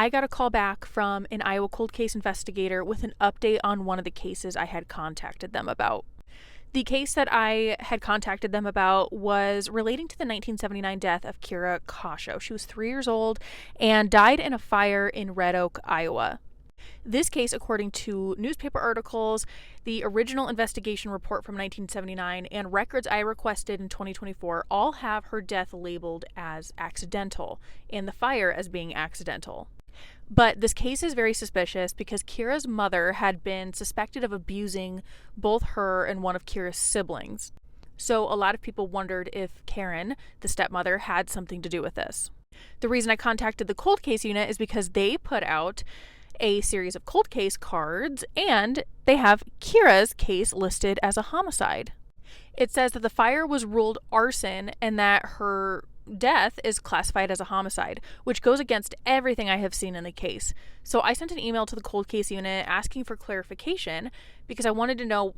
I got a call back from an Iowa cold case investigator with an update on one of the cases I had contacted them about. The case that I had contacted them about was relating to the 1979 death of Kira Kasho. She was 3 years old and died in a fire in Red Oak, Iowa. This case, according to newspaper articles, the original investigation report from 1979, and records I requested in 2024, all have her death labeled as accidental and the fire as being accidental. But this case is very suspicious because Kira's mother had been suspected of abusing both her and one of Kira's siblings. So a lot of people wondered if Karen, the stepmother, had something to do with this. The reason I contacted the cold case unit is because they put out a series of cold case cards and they have Kira's case listed as a homicide. It says that the fire was ruled arson and that her death is classified as a homicide, which goes against everything I have seen in the case. So I sent an email to the cold case unit asking for clarification because I wanted to know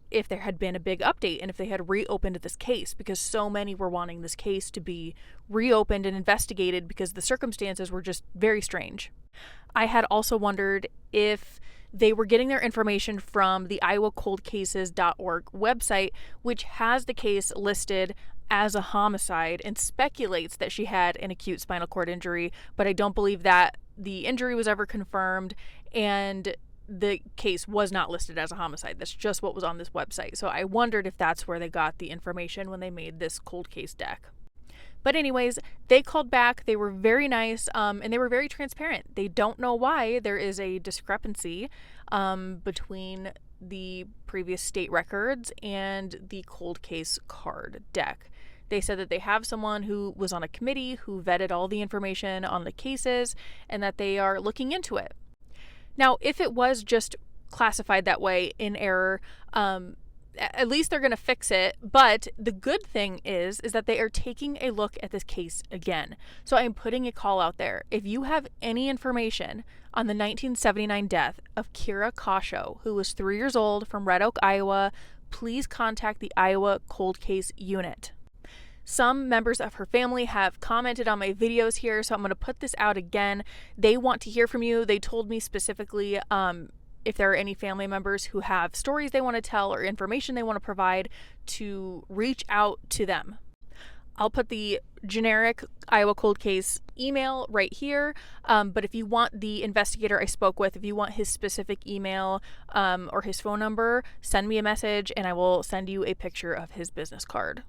if there had been a big update and if they had reopened this case, because so many were wanting this case to be reopened and investigated because the circumstances were just very strange. I had also wondered if they were getting their information from the iowacoldcases.org website, which has the case listed as a homicide and speculates that she had an acute spinal cord injury, but I don't believe that the injury was ever confirmed and the case was not listed as a homicide. That's just what was on this website. So I wondered if that's where they got the information when they made this cold case deck. But anyways, they called back. They were very nice, and they were very transparent. They don't know why there is a discrepancy between the previous state records and the cold case card deck. They said that they have someone who was on a committee who vetted all the information on the cases and that they are looking into it. Now, if it was just classified that way in error, at least they're going to fix it. But the good thing is that they are taking a look at this case again. So I'm putting a call out there. If you have any information on the 1979 death of Kira Kasho, who was 3 years old from Red Oak, Iowa, please contact the Iowa Cold Case Unit. Some members of her family have commented on my videos here, so I'm going to put this out again. They want to hear from you. They told me specifically if there are any family members who have stories they want to tell or information they want to provide, to reach out to them. I'll put the generic Iowa Cold Case email right here, but if you want the investigator I spoke with, if you want his specific email or his phone number, send me a message and I will send you a picture of his business card.